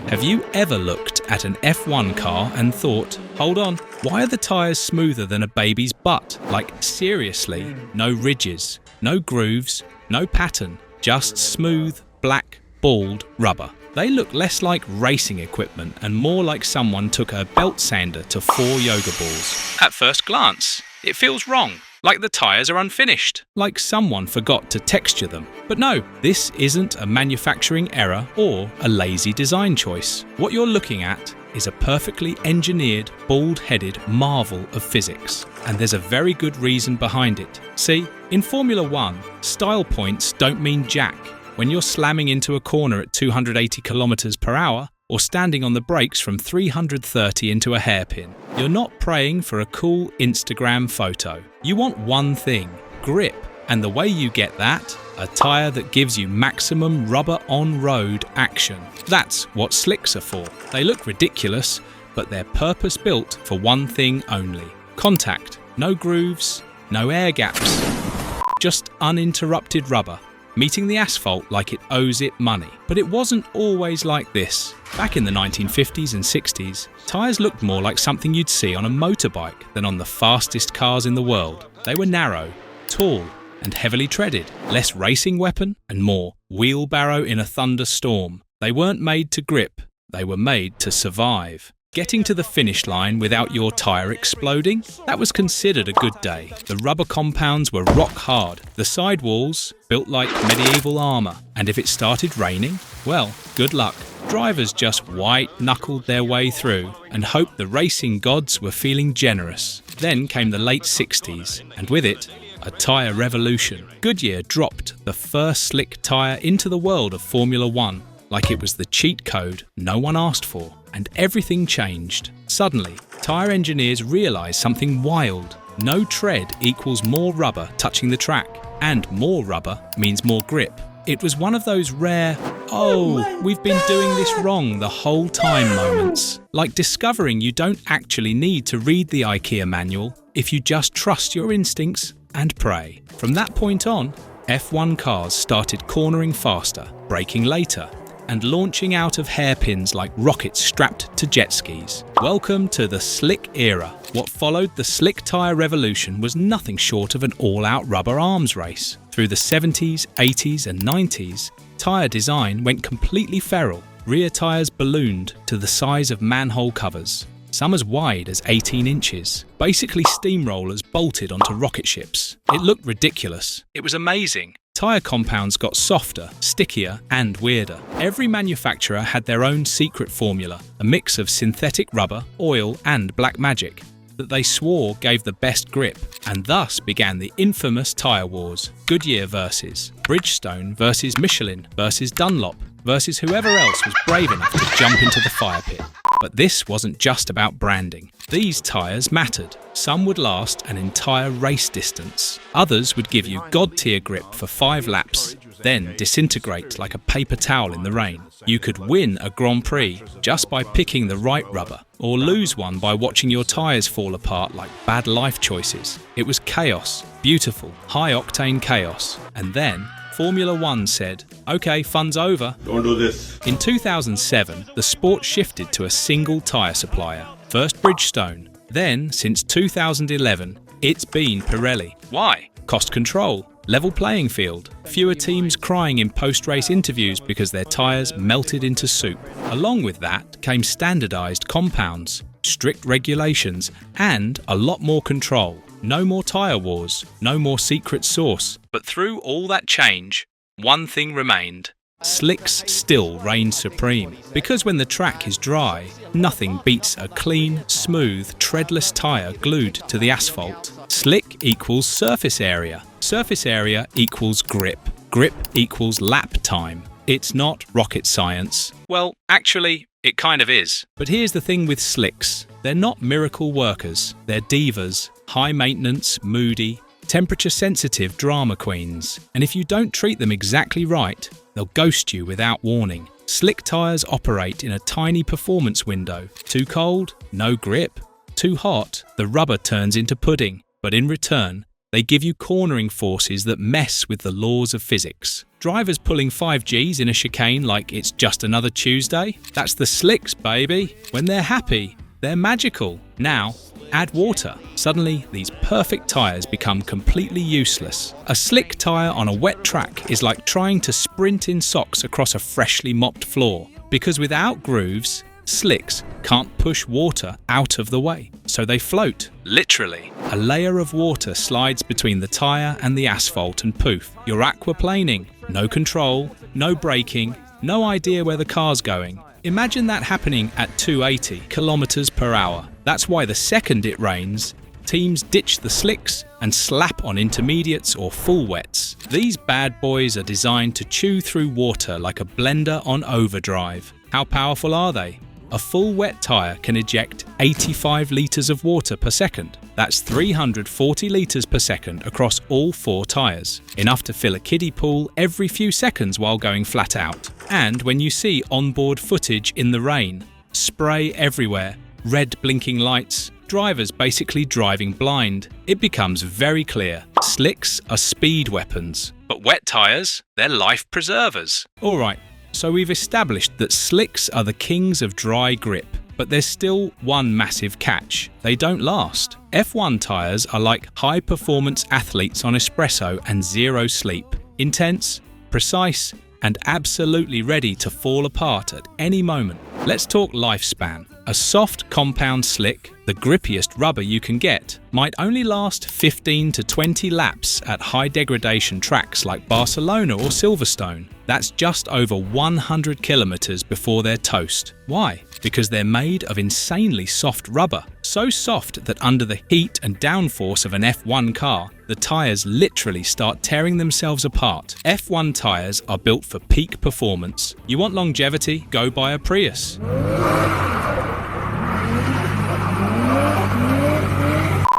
Have you ever looked at an F1 car and thought, hold on, why are the tyres smoother than a baby's butt? Like, seriously, no ridges, no grooves, no pattern, just smooth, black, bald rubber. They look less like racing equipment and more like someone took a belt sander to 4 yoga balls. At first glance, it feels wrong. Like the tyres are unfinished, like someone forgot to texture them. But no, this isn't a manufacturing error or a lazy design choice. What you're looking at is a perfectly engineered, bald-headed marvel of physics. And there's a very good reason behind it. See, in Formula 1, style points don't mean jack. When you're slamming into a corner at 280 kilometers per hour, or standing on the brakes from 330 into a hairpin. You're not praying for a cool Instagram photo. You want one thing, grip. And the way you get that? A tyre that gives you maximum rubber on-road action. That's what slicks are for. They look ridiculous, but they're purpose-built for one thing only. Contact. No grooves, no air gaps. Just uninterrupted rubber, meeting the asphalt like it owes it money. But it wasn't always like this. Back in the 1950s and 60s, tyres looked more like something you'd see on a motorbike than on the fastest cars in the world. They were narrow, tall, and heavily treaded, less racing weapon and more wheelbarrow in a thunderstorm. They weren't made to grip, they were made to survive. Getting to the finish line without your tyre exploding? That was considered a good day. The rubber compounds were rock hard, the sidewalls built like medieval armour. And if it started raining, well, good luck. Drivers just white-knuckled their way through and hoped the racing gods were feeling generous. Then came the late 60s, and with it, a tyre revolution. Goodyear dropped the first slick tyre into the world of Formula 1, like it was the cheat code no one asked for. And everything changed. Suddenly, tyre engineers realised something wild. No tread equals more rubber touching the track, and more rubber means more grip. It was one of those rare, oh, we've been doing this wrong the whole time moments. Like discovering you don't actually need to read the IKEA manual if you just trust your instincts and pray. From that point on, F1 cars started cornering faster, braking later, and launching out of hairpins like rockets strapped to jet skis. Welcome to the slick era. What followed the slick tyre revolution was nothing short of an all-out rubber arms race. Through the 70s, 80s and 90s, tyre design went completely feral. Rear tyres ballooned to the size of manhole covers, some as wide as 18 inches. Basically steamrollers bolted onto rocket ships. It looked ridiculous. It was amazing. Tyre compounds got softer, stickier, and weirder. Every manufacturer had their own secret formula, a mix of synthetic rubber, oil, and black magic, that they swore gave the best grip. And thus began the infamous tyre wars. Goodyear versus Bridgestone versus Michelin versus Dunlop versus whoever else was brave enough to jump into the fire pit. But this wasn't just about branding. These tyres mattered. Some would last an entire race distance. Others would give you god-tier grip for 5 laps, then disintegrate like a paper towel in the rain. You could win a Grand Prix just by picking the right rubber, or lose one by watching your tyres fall apart like bad life choices. It was chaos, beautiful, high-octane chaos. And then Formula 1 said, okay, fun's over. Don't do this. In 2007, the sport shifted to a single tyre supplier. First Bridgestone. Then, since 2011, it's been Pirelli. Why? Cost control, level playing field, fewer teams crying in post-race interviews because their tyres melted into soup. Along with that came standardised compounds, strict regulations, and a lot more control. No more tyre wars, no more secret sauce. But through all that change, one thing remained. Slicks still reign supreme. Because when the track is dry, nothing beats a clean, smooth, treadless tyre glued to the asphalt. Slick equals surface area. Surface area equals grip. Grip equals lap time. It's not rocket science. Well, actually, it kind of is. But here's the thing with slicks. They're not miracle workers. They're divas. High maintenance, moody, temperature-sensitive drama queens. And if you don't treat them exactly right, they'll ghost you without warning. Slick tyres operate in a tiny performance window. Too cold? No grip. Too hot? The rubber turns into pudding. But in return, they give you cornering forces that mess with the laws of physics. Drivers pulling 5Gs in a chicane like it's just another Tuesday? That's the slicks, baby. When they're happy, they're magical. Now, add water. Suddenly, these perfect tyres become completely useless. A slick tyre on a wet track is like trying to sprint in socks across a freshly mopped floor. Because without grooves, slicks can't push water out of the way. So they float, literally. A layer of water slides between the tyre and the asphalt and poof, you're aquaplaning. No control, no braking, no idea where the car's going. Imagine that happening at 280 kilometers per hour. That's why the second it rains, teams ditch the slicks and slap on intermediates or full wets. These bad boys are designed to chew through water like a blender on overdrive. How powerful are they? A full wet tyre can eject 85 litres of water per second. That's 340 litres per second across all 4 tyres. Enough to fill a kiddie pool every few seconds while going flat out. And when you see onboard footage in the rain, spray everywhere, red blinking lights, drivers basically driving blind, it becomes very clear. Slicks are speed weapons, but wet tyres, they're life preservers. Alright, so we've established that slicks are the kings of dry grip, but there's still one massive catch. They don't last. F1 tyres are like high-performance athletes on espresso and zero sleep. Intense, precise, and absolutely ready to fall apart at any moment. Let's talk lifespan. A soft compound slick, the grippiest rubber you can get, might only last 15 to 20 laps at high degradation tracks like Barcelona or Silverstone. That's just over 100 kilometers before they're toast. Why? Because they're made of insanely soft rubber. So soft that under the heat and downforce of an F1 car, the tyres literally start tearing themselves apart. F1 tyres are built for peak performance. You want longevity? Go buy a Prius.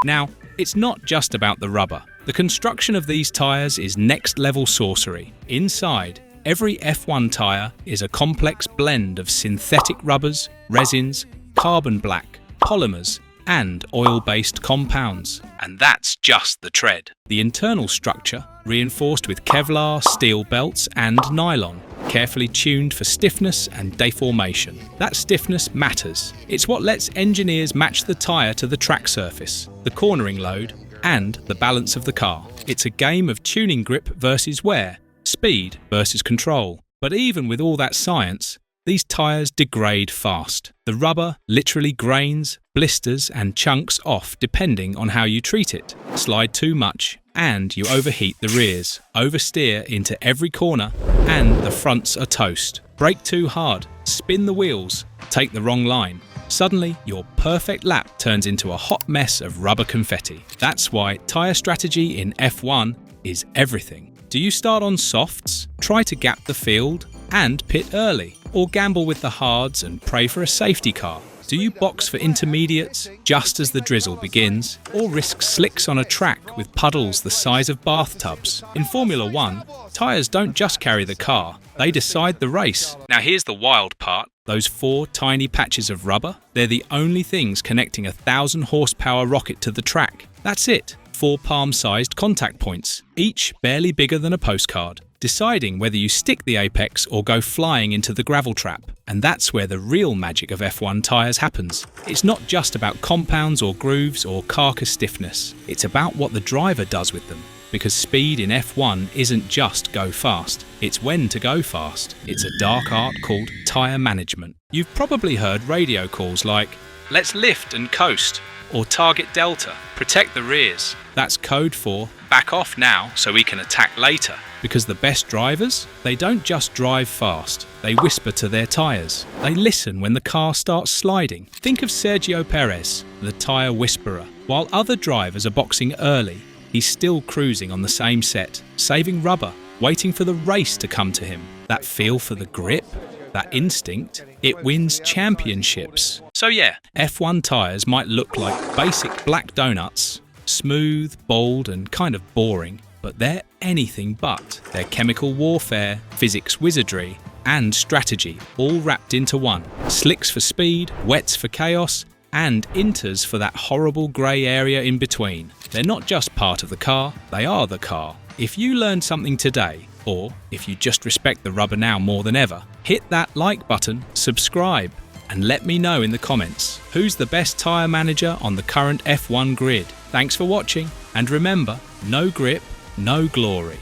Now, it's not just about the rubber. The construction of these tyres is next-level sorcery. Inside, every F1 tyre is a complex blend of synthetic rubbers, resins, carbon black, polymers, and oil-based compounds. And that's just the tread. The internal structure, reinforced with Kevlar, steel belts, and nylon, carefully tuned for stiffness and deformation. That stiffness matters. It's what lets engineers match the tyre to the track surface, the cornering load, and the balance of the car. It's a game of tuning grip versus wear, speed versus control. But even with all that science, these tyres degrade fast. The rubber literally grains, blisters, and chunks off depending on how you treat it. Slide too much, and you overheat the rears, oversteer into every corner, and the fronts are toast. Brake too hard, spin the wheels, take the wrong line. Suddenly, your perfect lap turns into a hot mess of rubber confetti. That's why tyre strategy in F1 is everything. Do you start on softs, try to gap the field, and pit early? Or gamble with the hards and pray for a safety car? Do you box for intermediates just as the drizzle begins? Or risk slicks on a track with puddles the size of bathtubs? In Formula 1, tyres don't just carry the car, they decide the race. Now here's the wild part. Those 4 tiny patches of rubber, they're the only things connecting a 1,000 horsepower rocket to the track. That's it. 4 palm-sized contact points, each barely bigger than a postcard, deciding whether you stick the apex or go flying into the gravel trap. And that's where the real magic of F1 tyres happens. It's not just about compounds or grooves or carcass stiffness. It's about what the driver does with them. Because speed in F1 isn't just go fast, it's when to go fast. It's a dark art called tyre management. You've probably heard radio calls like, "Let's lift and coast," or "Target delta, protect the rears." That's code for back off now so we can attack later. Because the best drivers, they don't just drive fast, they whisper to their tyres. They listen when the car starts sliding. Think of Sergio Perez, the tyre whisperer. While other drivers are boxing early, he's still cruising on the same set, saving rubber, waiting for the race to come to him. That feel for the grip, that instinct, it wins championships. So yeah, F1 tyres might look like basic black donuts, smooth, bold, and kind of boring, but they're anything but. They're chemical warfare, physics wizardry, and strategy, all wrapped into one. Slicks for speed, wets for chaos, and inters for that horrible grey area in between. They're not just part of the car, they are the car. If you learned something today, Or, if you just respect the rubber now more than ever, hit that like button, subscribe, and let me know in the comments who's the best tyre manager on the current F1 grid. Thanks for watching, and remember, no grip, no glory.